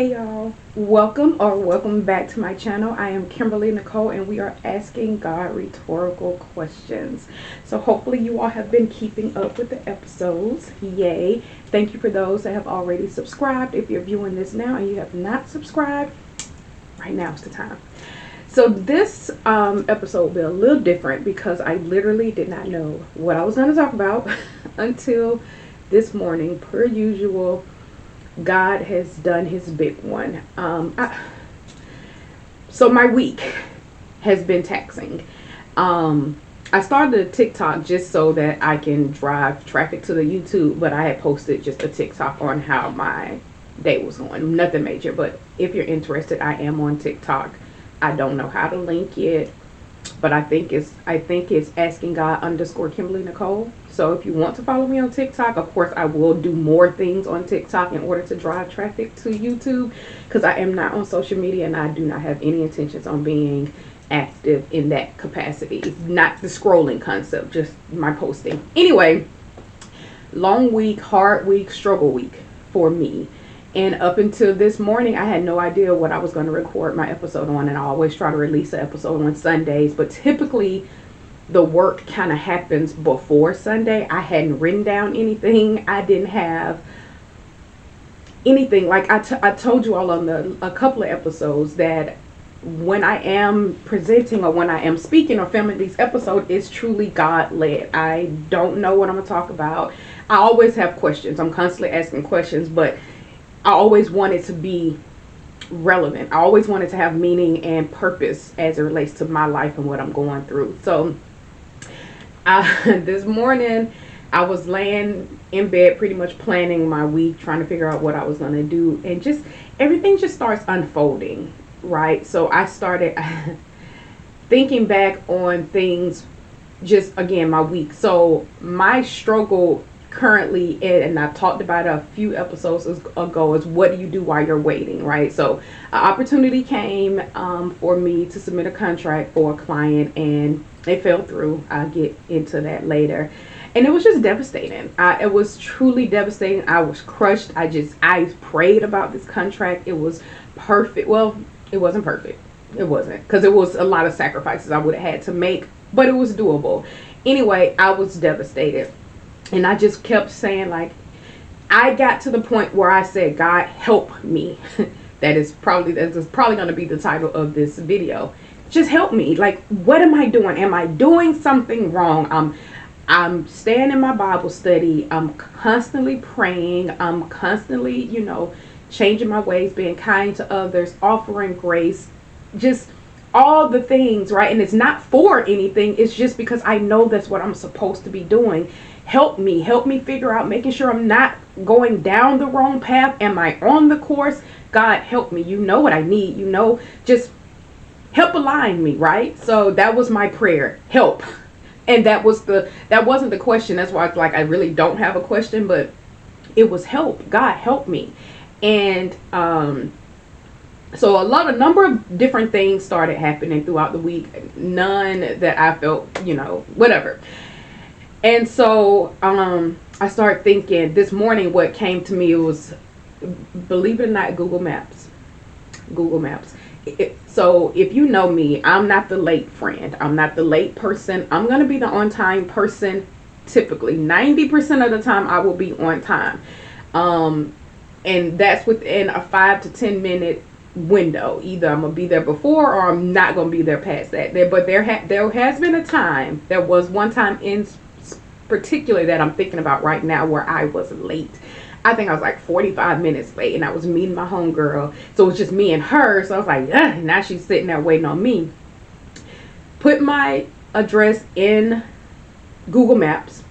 Hey y'all, welcome back to my channel. I am Kimberly Nicole and we are asking God rhetorical questions. So hopefully you all have been keeping up with the episodes. Yay. Thank you for those that have already subscribed. If you're viewing this now and you have not subscribed, right now is the time. So this episode will be a little different because I literally did not know what I was going to talk about until this morning. Per usual, God has done his big one. So my week has been taxing. I started a TikTok just so that I can drive traffic to the YouTube, but I had posted just a TikTok on how my day was going. Nothing major, but if you're interested, I am on TikTok. I don't know how to link it, but I think it's asking God _ Kimberly Nicole. So if you want to follow me on TikTok, of course I will do more things on TikTok in order to drive traffic to YouTube, because I am not on social media and I do not have any intentions on being active in that capacity. Not the scrolling concept, just my posting. Anyway, long week, hard week, struggle week for me. And up until this morning, I had no idea what I was going to record my episode on. And I always try to release an episode on Sundays. But typically, the work kind of happens before Sunday. I hadn't written down anything. I didn't have anything. Like I told you all on a couple of episodes that when I am presenting or when I am speaking or filming these episodes, it's truly God-led. I don't know what I'm going to talk about. I always have questions. I'm constantly asking questions, but I always want it to be relevant. I always want it to have meaning and purpose as it relates to my life and what I'm going through. So this morning I was laying in bed pretty much planning my week, trying to figure out what I was going to do, and just everything just starts unfolding, right? So I started thinking back on things, just again my week. So my struggle currently, and I talked about it a few episodes ago, is what do you do while you're waiting, right? So an opportunity came for me to submit a contract for a client and it fell through. I'll get into that later. And it was just devastating. It was truly devastating. I was crushed. I prayed about this contract. It was perfect. Well, it wasn't perfect. It wasn't, because it was a lot of sacrifices I would have had to make, but it was doable. Anyway, I was devastated. And I just kept saying, like, I got to the point where I said, God, help me. That is probably going to be the title of this video. Just help me. Like, what am I doing? Am I doing something wrong? I'm staying in my Bible study. I'm constantly praying. I'm constantly, changing my ways, being kind to others, offering grace, just all the things, right? And it's not for anything. It's just because I know that's what I'm supposed to be doing. Help me figure out, making sure I'm not going down the wrong path. Am I on the course? God, help me. You know what I need. Just help align me, right? So that was my prayer. Help. And that wasn't the question. That's why it's like I really don't have a question, but it was help. God, help me. And so a number of different things started happening throughout the week. None that I felt, whatever. And so I started thinking this morning, what came to me was, believe it or not, Google Maps. So if you know me, I'm not the late friend. I'm not the late person. I'm going to be the on time person. Typically 90% of the time I will be on time. And that's within a 5 to 10 minute window. Either I'm gonna be there before or I'm not gonna be there past that. But there has been a time. There was one time in particular that I'm thinking about right now where I was late. I think I was like 45 minutes late, and I was meeting my homegirl. So it was just me and her. So I was like, now she's sitting there waiting on me. Put my address in Google Maps,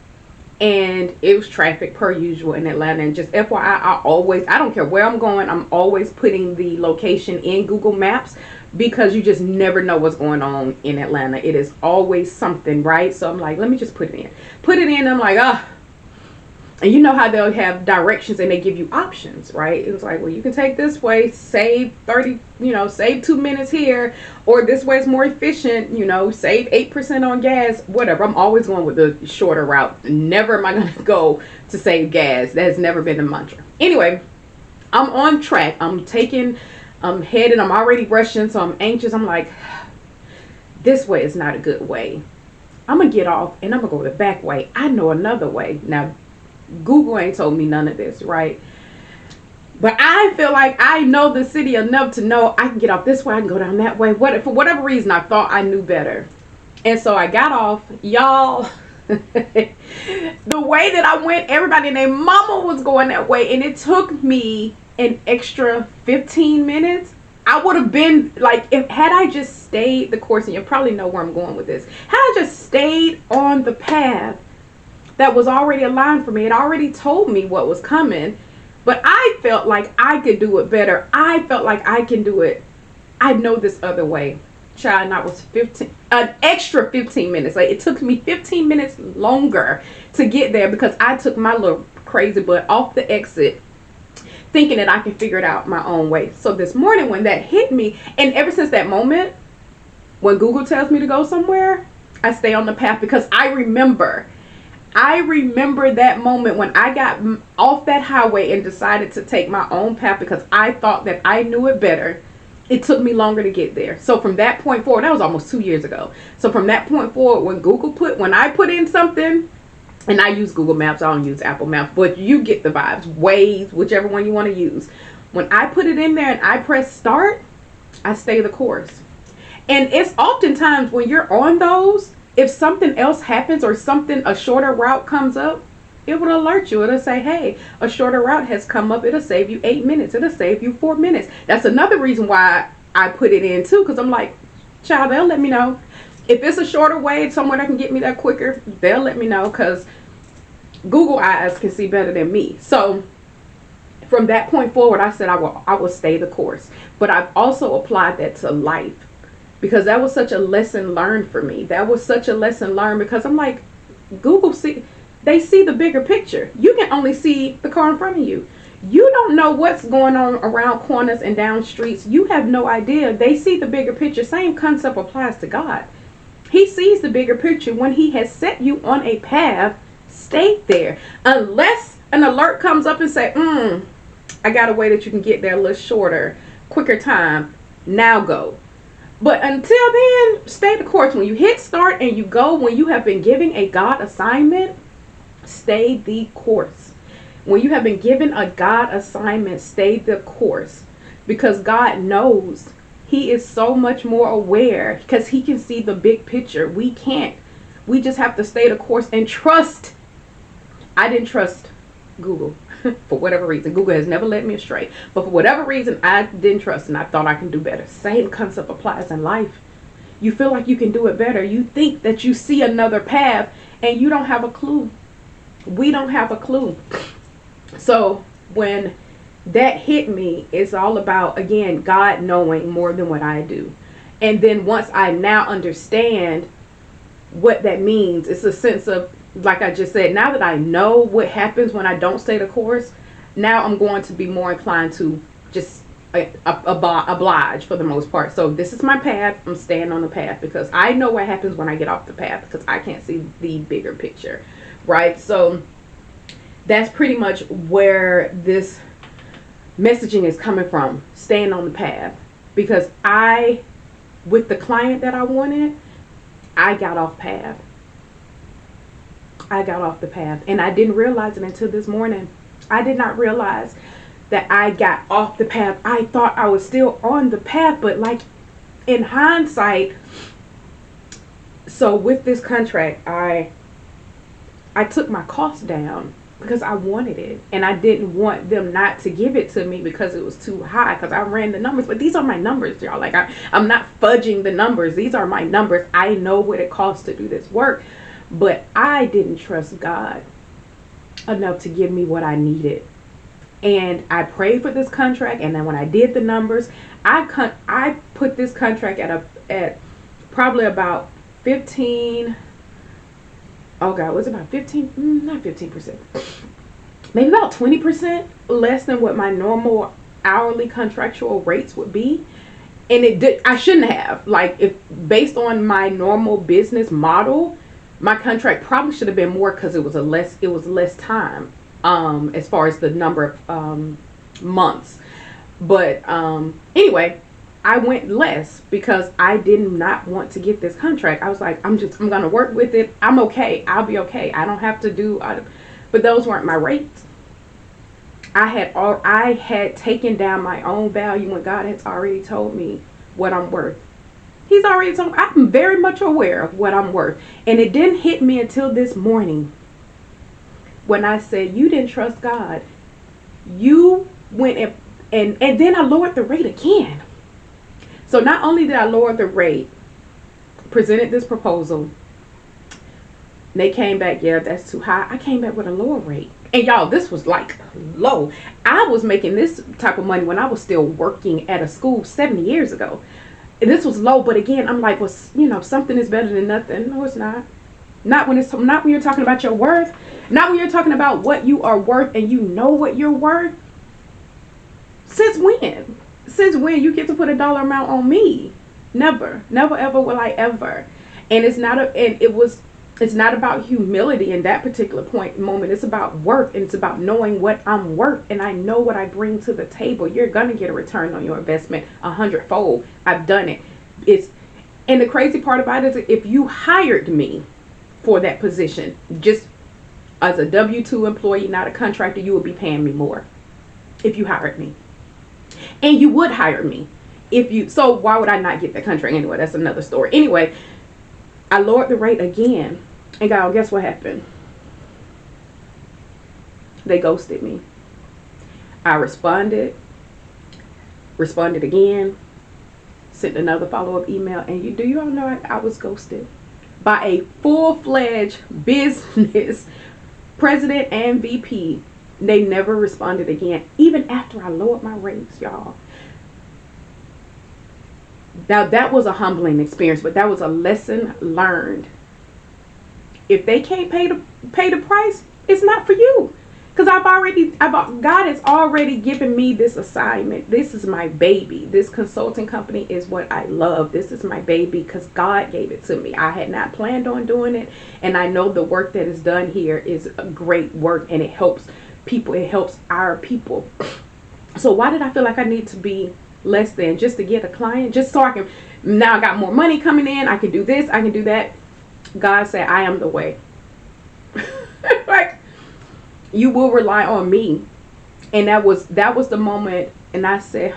and it was traffic per usual in Atlanta. And just FYI, I don't care where I'm going, I'm always putting the location in Google Maps, because you just never know what's going on in Atlanta. It is always something, right? So I'm like, let me just put it in. I'm like, and you know how they'll have directions and they give you options, right? It's like, well, you can take this way, save 2 minutes here, or this way is more efficient, save 8% on gas, whatever. I'm always going with the shorter route. Never am I going to go to save gas. That has never been the mantra. Anyway, I'm on track. I'm headed, I'm already rushing, so I'm anxious. I'm like, this way is not a good way. I'm going to get off and I'm going to go the back way. I know another way. Now, Google ain't told me none of this, right? But I feel like I know the city enough to know I can get off this way, I can go down that way. For whatever reason, I thought I knew better. And so I got off. Y'all, the way that I went, everybody named Mama was going that way. And it took me an extra 15 minutes. I would have been like, had I just stayed the course, and you probably know where I'm going with this. Had I just stayed on the path that was already aligned for me, it already told me what was coming. But I felt like I could do it better. I felt like I can do it. I know this other way. Child, and I was an extra 15 minutes. Like, it took me 15 minutes longer to get there because I took my little crazy butt off the exit thinking that I can figure it out my own way. So this morning when that hit me, and ever since that moment, when Google tells me to go somewhere, I stay on the path because I remember that moment when I got off that highway and decided to take my own path because I thought that I knew it better. It took me longer to get there. So from that point forward, that was almost 2 years ago. So from that point forward, when I put in something, and I use Google Maps, I don't use Apple Maps, but you get the vibes, Waze, whichever one you want to use. When I put it in there and I press start, I stay the course. And it's oftentimes when you're on those, if something else happens or a shorter route comes up, it will alert you. It'll say, hey, a shorter route has come up. It'll save you 8 minutes. It'll save you 4 minutes. That's another reason why I put it in too, because I'm like, child, they'll let me know. If it's a shorter way, somewhere that can get me there quicker, they'll let me know, because Google eyes can see better than me. So from that point forward, I said I will stay the course. But I've also applied that to life, because that was such a lesson learned for me. That was such a lesson learned because I'm like, they see the bigger picture. You can only see the car in front of you. You don't know what's going on around corners and down streets. You have no idea. They see the bigger picture. Same concept applies to God. He sees the bigger picture. When he has set you on a path, stay there. Unless an alert comes up and say, I got a way that you can get there a little shorter, quicker time. Now go. But until then, stay the course. When you hit start and you go, when you have been giving a God assignment, stay the course. When you have been given a God assignment, stay the course. Because God knows. He is so much more aware because he can see the big picture. We can't. We just have to stay the course and trust. I didn't trust Google for whatever reason. Google has never led me astray. But for whatever reason, I didn't trust and I thought I can do better. Same concept applies in life. You feel like you can do it better. You think that you see another path and you don't have a clue. We don't have a clue. So when that hit me, it's all about, again, God knowing more than what I do. And then once I now understand what that means, it's a sense of, like I just said, now that I know what happens when I don't stay the course, now I'm going to be more inclined to just oblige for the most part. So this is my path. I'm staying on the path because I know what happens when I get off the path because I can't see the bigger picture, right? So that's pretty much where this messaging is coming from, staying on the path. Because with the client that I wanted, I got off path. I got off the path and I didn't realize it until this morning. I did not realize that I got off the path. I thought I was still on the path, but like in hindsight, so with this contract, I took my cost down because I wanted it and I didn't want them not to give it to me because it was too high, because I ran the numbers. But these are my numbers, y'all. Like I'm not fudging the numbers. These are my numbers. I know what it costs to do this work. But I didn't trust God enough to give me what I needed. And I prayed for this contract. And then when I did the numbers, I put this contract at probably about 15. Oh God, was it about 15? Not 15%. Maybe about 20% less than what my normal hourly contractual rates would be. And I shouldn't have. Like, if based on my normal business model, my contract probably should have been more because it was less time as far as the number of months. But anyway, I went less because I did not want to get this contract. I was like, I'm going to work with it. I'm okay. I'll be okay. I don't have to do, but those weren't my rates. I had taken down my own value when God has already told me what I'm worth. He's already told me. I'm very much aware of what I'm worth. And it didn't hit me until this morning when I said, you didn't trust God. You went and then I lowered the rate again. So not only did I lower the rate, presented this proposal, they came back, yeah, that's too high. I came back with a lower rate. And y'all, this was like low. I was making this type of money when I was still working at a school 70 years ago. And this was low, but again, I'm like, well, something is better than nothing. No, it's not. Not when you're talking about your worth. Not when you're talking about what you are worth and you know what you're worth. Since when? Since when you get to put a dollar amount on me? Never ever will I ever. And it's not about humility in that particular moment. It's about worth, and it's about knowing what I'm worth, and I know what I bring to the table. You're gonna get a return on your investment 100-fold. I've done it. And the crazy part about it is, if you hired me for that position, just as a W-2 employee, not a contractor, you would be paying me more if you hired me. And you would hire me so why would I not get the contract anyway? That's another story. Anyway, I lowered the rate again, and guess what happened? They ghosted me. I responded again, sent another follow-up email, and do you all know I was ghosted by a full-fledged business president and VP. They never responded again, even after I lowered my rates, y'all. Now, that was a humbling experience, but that was a lesson learned. If they can't pay the price, it's not for you. Because God has already given me this assignment. This is my baby. This consulting company is what I love. This is my baby because God gave it to me. I had not planned on doing it. And I know the work that is done here is a great work, and it helps people. It helps our people. So why did I feel like I need to be less than just to get a client? Just so now I got more money coming in. I can do this. I can do that. God said, I am the way. Like, you will rely on me. And that was the moment. And I said,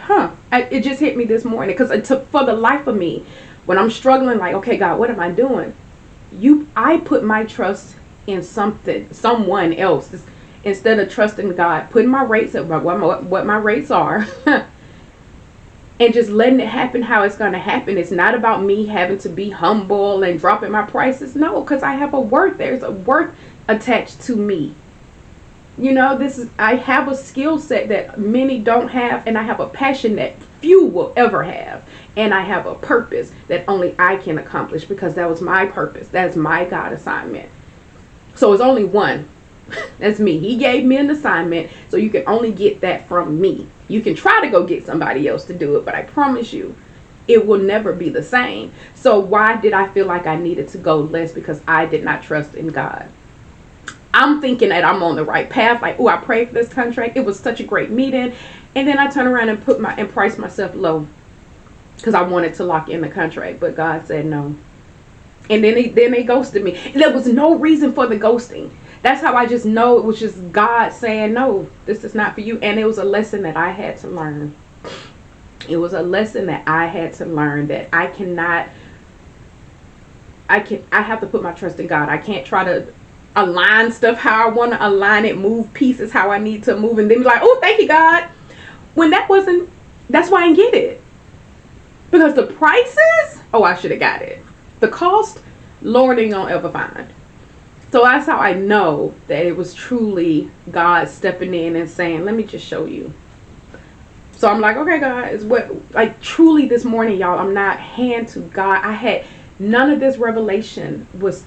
it just hit me this morning, because it took, for the life of me, when I'm struggling, like, okay, God, what am I doing? I put my trust in someone else, instead of trusting God, putting my rates at what my rates are, and just letting it happen how it's going to happen. It's not about me having to be humble and dropping my prices. No, because I have a worth. There's a worth attached to me. I have a skill set that many don't have, and I have a passion that few will ever have. And I have a purpose that only I can accomplish, because that was my purpose. That's my God assignment. So it's only one. That's me. He gave me an assignment, so you can only get that from me. You can try to go get somebody else to do it, but I promise you, it will never be the same. So why did I feel like I needed to go less? Because I did not trust in God. I'm thinking that I'm on the right path. Like, I prayed for this contract. It was such a great meeting. And then I turn around and price myself low because I wanted to lock in the contract. But God said no. And then they ghosted me. And there was no reason for the ghosting. That's how I just know it was just God saying, no, this is not for you. And it was a lesson that I had to learn. It was a lesson that I had to learn, that I have to put my trust in God. I can't try to align stuff how I want to align it, move pieces how I need to move, and then be like, oh, thank you, God. When that's why I didn't get it. Because the prices, I should have got it. The cost, Lord ain't gonna ever find. So that's how I know that it was truly God stepping in and saying, let me just show you. So I'm like, okay, God, it's truly this morning, y'all, I'm not hand to God. I had none of this revelation was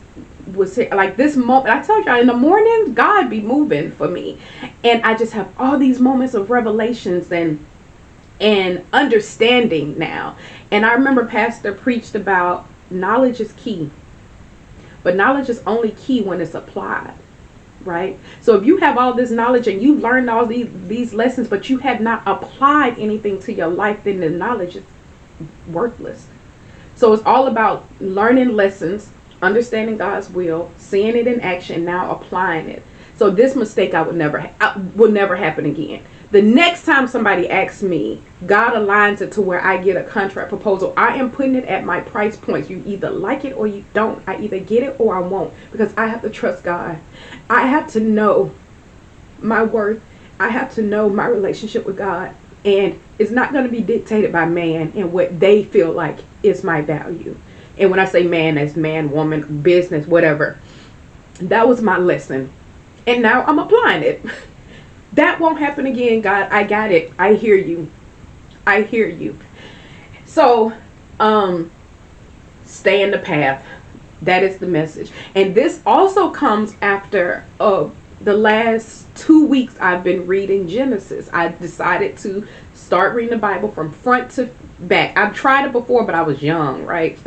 like this moment. I told y'all, in the morning, God be moving for me. And I just have all these moments of revelations and understanding now. And I remember Pastor preached about knowledge is key. But knowledge is only key when it's applied. right? So if you have all this knowledge and you've learned all these lessons, but you have not applied anything to your life, then the knowledge is worthless. So it's all about learning lessons, understanding God's will, seeing it in action, now applying it. So this mistake will never happen again. The next time somebody asks me, God aligns it to where I get a contract proposal. I am putting it at my price points. You either like it or you don't. I either get it or I won't, because I have to trust God. I have to know my worth. I have to know my relationship with God. And it's not going to be dictated by man and what they feel like is my value. And when I say man, that's man, woman, business, whatever. That was my lesson. And now I'm applying it. That won't happen again, God. I got it. I hear you. I hear you. So, stay in the path. That is the message. And this also comes after the last 2 weeks I've been reading Genesis. I decided to start reading the Bible from front to back. I've tried it before, but I was young, right?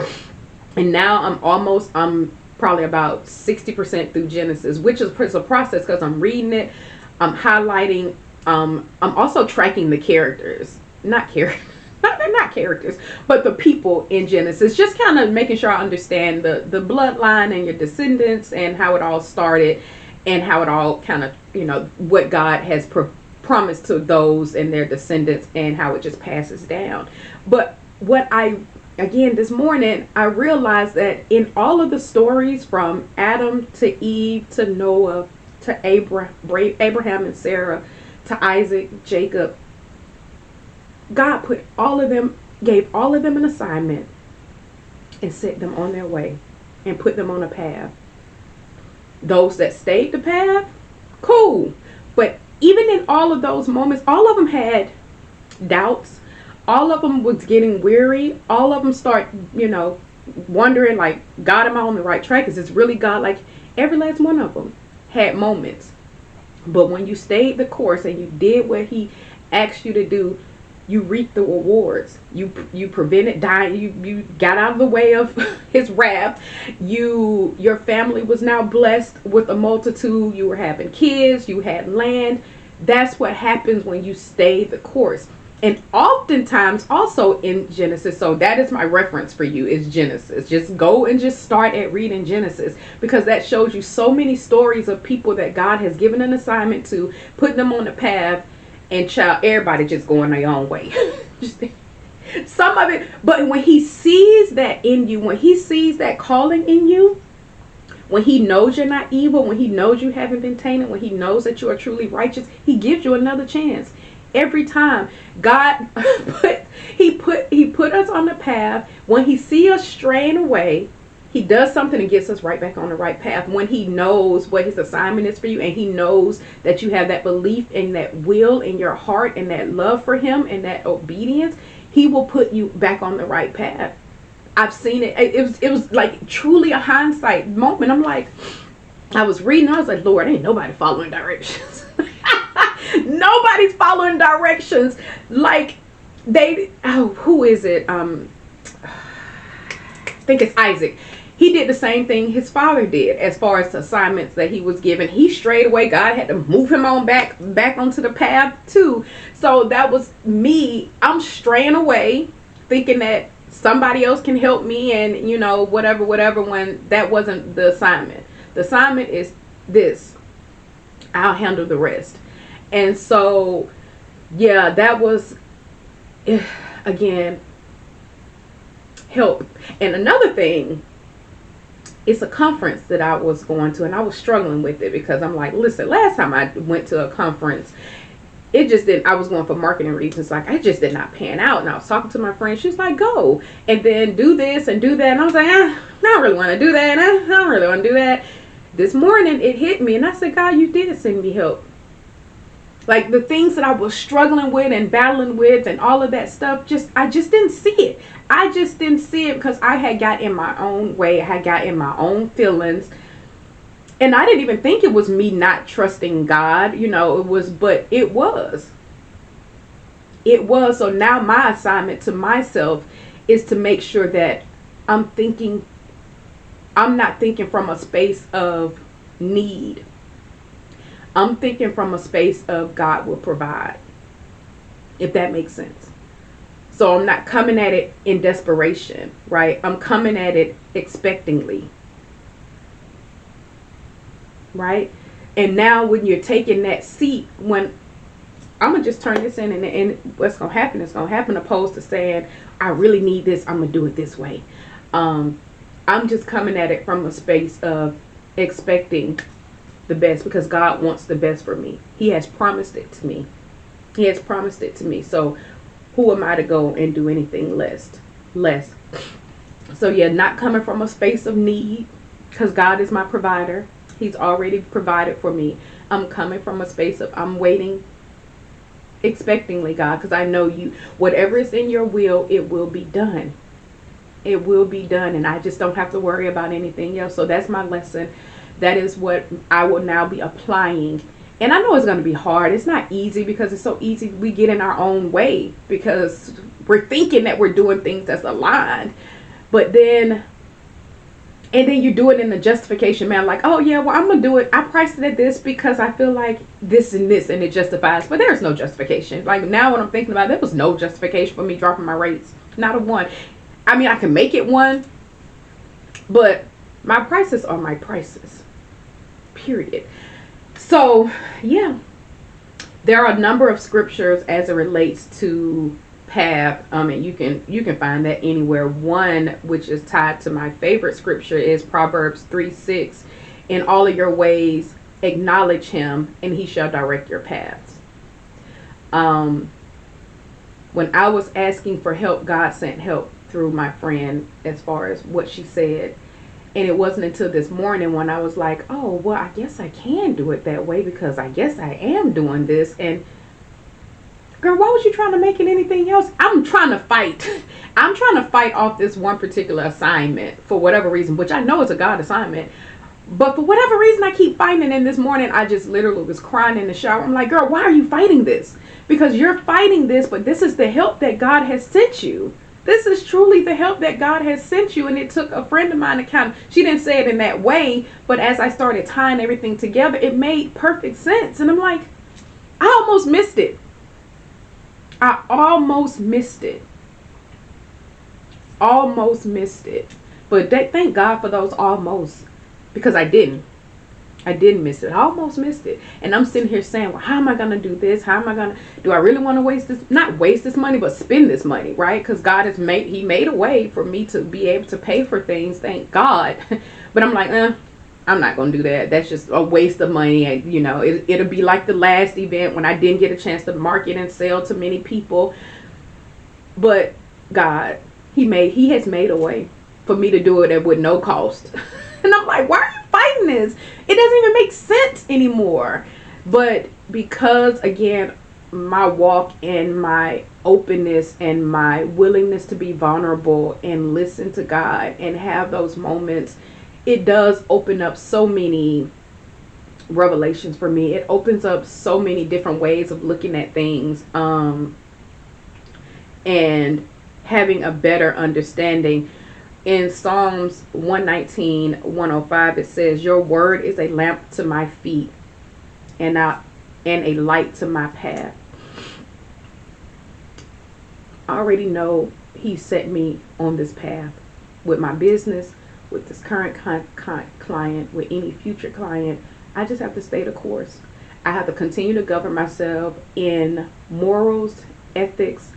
And now I'm probably about 60% through Genesis, which is a process because I'm reading it. I'm highlighting. I'm also tracking the characters, not characters, but the people in Genesis. Just kind of making sure I understand the bloodline and your descendants and how it all started, and how it all kind of, what God has promised to those and their descendants, and how it just passes down. But again, this morning, I realized that in all of the stories from Adam to Eve to Noah to Abraham and Sarah to Isaac, Jacob, God gave all of them an assignment and set them on their way and put them on a path. Those that stayed the path, cool. But even in all of those moments, all of them had doubts. All of them was getting weary. All of them start, wondering, like, God, am I on the right track? Is this really God? Like, every last one of them had moments. But when you stayed the course and you did what he asked you to do, you reaped the rewards. You prevented dying. You got out of the way of his wrath. Your family was now blessed with a multitude. You were having kids. You had land. That's what happens when you stay the course. And oftentimes also in Genesis, so that is my reference for you, is Genesis. Just go and just start at reading Genesis, because that shows you so many stories of people that God has given an assignment to, put them on the path, and everybody just going their own way. Some of it, but when he sees that in you, when he sees that calling in you, when he knows you're not evil, when he knows you haven't been tainted, when he knows that you are truly righteous, he gives you another chance. Every time God he put us on the path. When he sees us straying away, he does something and gets us right back on the right path. When he knows what his assignment is for you, and he knows that you have that belief and that will in your heart and that love for him and that obedience, he will put you back on the right path. I've seen it. It was like truly a hindsight moment. I'm like, I was reading, I was like, Lord, ain't nobody following directions. Nobody's following directions like who is it? I think it's Isaac. He did the same thing his father did as far as the assignments that he was given. He strayed away. God had to move him on back onto the path too. So that was me. I'm straying away, thinking that somebody else can help me and whatever, when that wasn't the assignment. The assignment is this. I'll handle the rest. And so, yeah, that was, again, help. And another thing, it's a conference that I was going to, and I was struggling with it because I'm like, listen, last time I went to a conference, it just didn't, I was going for marketing reasons, like, I just did not pan out. And I was talking to my friend, she's like, go, and then do this and do that. And I was like, I don't really want to do that. I don't really want to do that. This morning, it hit me, and I said, God, you did send me help. Like the things that I was struggling with and battling with and all of that stuff, I just didn't see it. I just didn't see it because I had got in my own way. I had got in my own feelings. And I didn't even think it was me not trusting God. It was. It was. So now my assignment to myself is to make sure that I'm not thinking from a space of need. I'm thinking from a space of God will provide, if that makes sense. So I'm not coming at it in desperation, right? I'm coming at it expectingly, right? And now when you're taking that seat, when I'm gonna just turn this in, and what's gonna happen is gonna happen, opposed to saying I really need this, I'm gonna do it this way. um I'm just coming at it from a space of expecting the best, because God wants the best for me. He has promised it to me. He has promised it to me. So who am I to go and do anything less? So yeah, not coming from a space of need, because God is my provider. He's already provided for me. I'm coming from a space of I'm waiting expectingly, God, because I know you, whatever is in your will, it will be done. It will be done, and I just don't have to worry about anything else. So that's my lesson. That is what I will now be applying. And I know it's going to be hard. It's not easy, because it's so easy we get in our own way, because we're thinking that we're doing things that's aligned. But then, and then you do it in the justification, man, like, oh yeah, well, I'm gonna do it, I priced it at this because I feel like this and this, and it justifies. But there's no justification. Like, now what I'm thinking about, there was no justification for me dropping my rates. Not a one. I mean, I can make it one, but my prices are my prices, period. So yeah, there are a number of scriptures as it relates to path. And you can find that anywhere. One which is tied to my favorite scripture is Proverbs 3:6. In all of your ways acknowledge him, and he shall direct your paths. When I was asking for help, God sent help through my friend, as far as what she said. And it wasn't until this morning when I was like, oh, well, I guess I can do it that way, because I guess I am doing this. And girl, why was you trying to make it anything else? I'm trying to fight. I'm trying to fight off this one particular assignment for whatever reason, which I know is a God assignment. But for whatever reason, I keep fighting it. And this morning, I just literally was crying in the shower. I'm like, girl, why are you fighting this? Because you're fighting this, but this is the help that God has sent you. This is truly the help that God has sent you. And it took a friend of mine to kind of, she didn't say it in that way, but as I started tying everything together, it made perfect sense. And I'm like, I almost missed it. I almost missed it. Almost missed it. But thank God for those almost, because I didn't miss it. I almost missed it. And I'm sitting here saying, well, how am I going to do this? How am I going to, do I really want to waste this? Not waste this money, but spend this money, right? Because God has he made a way for me to be able to pay for things. Thank God. But I'm like, I'm not going to do that. That's just a waste of money. And, it'll be like the last event when I didn't get a chance to market and sell to many people. But God, he has made a way for me to do it with no cost. And I'm like, why are you fighting this? It doesn't even make sense anymore. But because, again, my walk and my openness and my willingness to be vulnerable and listen to God and have those moments, it does open up so many revelations for me. It opens up so many different ways of looking at things, and having a better understanding. In Psalms 119:105, it says, your word is a lamp to my feet and a light to my path. I already know he set me on this path with my business, with this current client, with any future client. I just have to stay the course. I have to continue to govern myself in morals, ethics,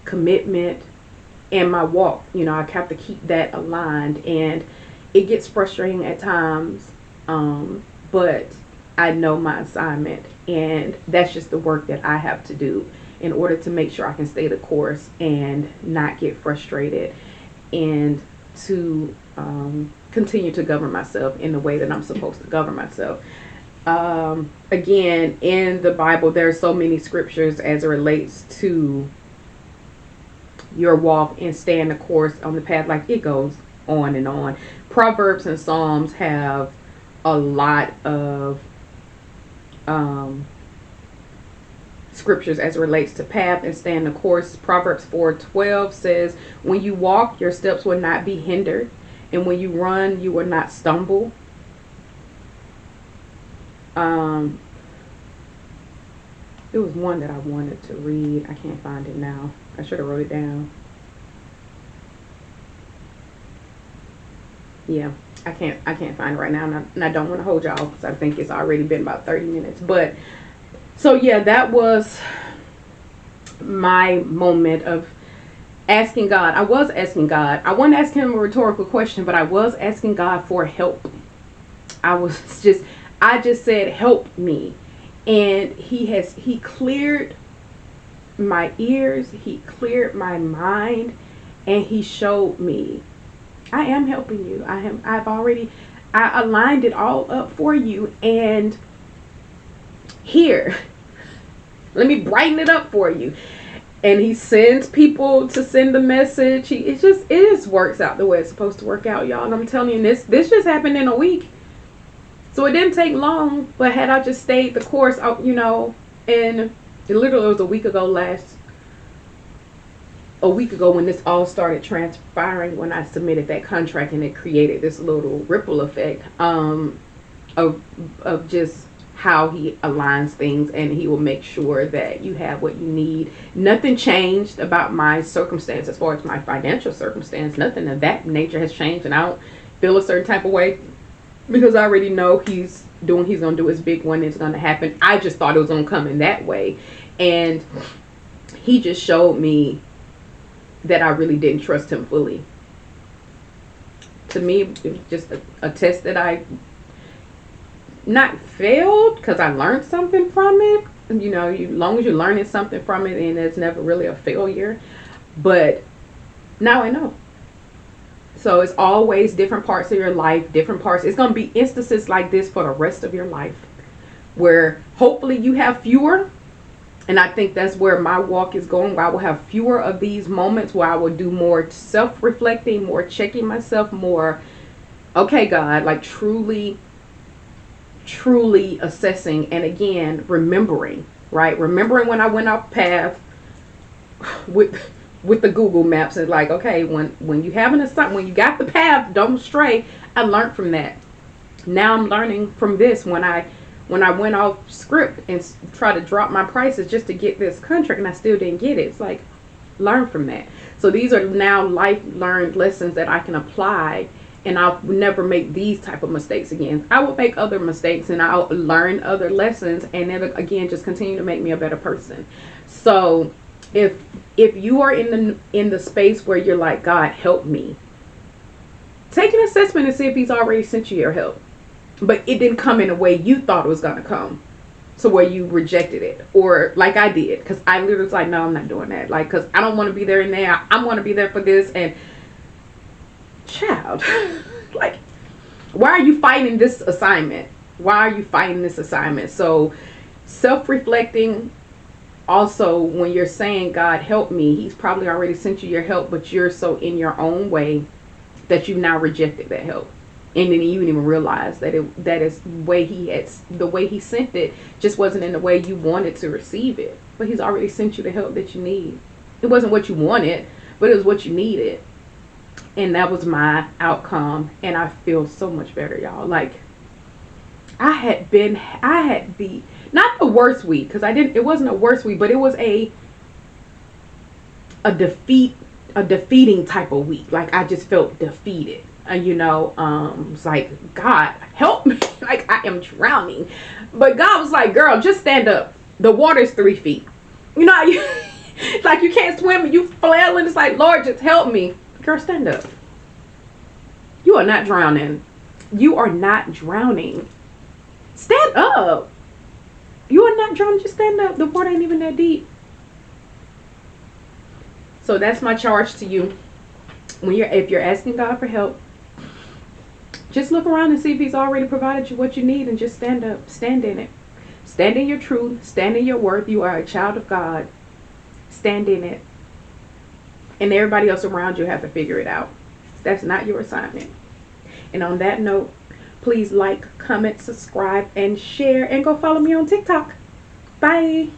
commitment, and my walk. I have to keep that aligned, and it gets frustrating at times, but I know my assignment, and that's just the work that I have to do in order to make sure I can stay the course and not get frustrated, and to continue to govern myself in the way that I'm supposed to govern myself. Again, in the Bible, there are so many scriptures as it relates to your walk and staying the course on the path. Like, it goes on and on. Proverbs and Psalms have a lot of scriptures as it relates to path and staying the course. Proverbs 4:12 says, when you walk, your steps will not be hindered, and when you run, you will not stumble. Um, it was one that I wanted to read. I can't find it now. I should have wrote it down. Yeah, I can't find it right now, and I don't want to hold y'all because I think it's already been about 30 minutes. But so yeah, that was my moment of asking God. I was asking God. I wasn't asking him a rhetorical question, but I was asking God for help. I was just, I just said, help me. And he cleared my ears, he cleared my mind, and he showed me, I am helping you. I aligned it all up for you. And here, let me brighten it up for you. And he sends people to send the message. It just works out the way it's supposed to work out, y'all. And I'm telling you, this just happened in a week. So it didn't take long, but had I just stayed the course, and it literally was a week ago when this all started transpiring, when I submitted that contract, and it created this little ripple effect of just how he aligns things, and he will make sure that you have what you need. Nothing changed about my circumstance as far as my financial circumstance. Nothing of that nature has changed, and I don't feel a certain type of way because I already know he's gonna do his big one. It's gonna happen. I just thought it was gonna come in that way, and he just showed me that I really didn't trust him fully. To me, it was just a test that I not failed, because I learned something from it. As long as you're learning something from it, and it's never really a failure. But now I know. So it's always different parts of your life, different parts. It's going to be instances like this for the rest of your life, where hopefully you have fewer. And I think that's where my walk is going, where I will have fewer of these moments, where I will do more self-reflecting, more checking myself, more, okay, God, like truly assessing, and again remembering, right? Remembering when I went off path with the Google Maps, and like, okay, when you having when you got the path, don't stray. I learned from that. Now I'm learning from this, when I went off script and tried to drop my prices just to get this contract, and I still didn't get it. It's like, learn from that. So these are now life learned lessons that I can apply, and I'll never make these type of mistakes again. I will make other mistakes, and I'll learn other lessons, and then again just continue to make me a better person. So if you are in the space where you're like, God, help me, take an assessment and see if he's already sent you your help, but it didn't come in a way you thought it was going to come, so where you rejected it, or like I did, because I literally was like, no, I'm not doing that, like, because I don't want to be there and there. I want to be there for this. And child, like, why are you fighting this assignment? So self-reflecting. Also, when you're saying, God, help me, he's probably already sent you your help, but you're so in your own way that you've now rejected that help. And then you didn't even realize that the way he sent it just wasn't in the way you wanted to receive it. But he's already sent you the help that you need. It wasn't what you wanted, but it was what you needed. And that was my outcome. And I feel so much better, y'all. Like, I had not the worst week, because it wasn't a worst week, but it was a defeating type of week. Like, I just felt defeated. It's like, God, help me. Like, I am drowning. But God was like, girl, just stand up. The water's 3 feet. It's like, you can't swim and you flailing. It's like, Lord, just help me. Girl, stand up. You are not drowning. Stand up. You are not drowning. Just stand up. The water ain't even that deep. So that's my charge to you. If you're asking God for help, just look around and see if he's already provided you what you need, and just stand up. Stand in it. Stand in your truth. Stand in your worth. You are a child of God. Stand in it. And everybody else around you have to figure it out. That's not your assignment. And on that note, please like, comment, subscribe, and share, and go follow me on TikTok. Bye.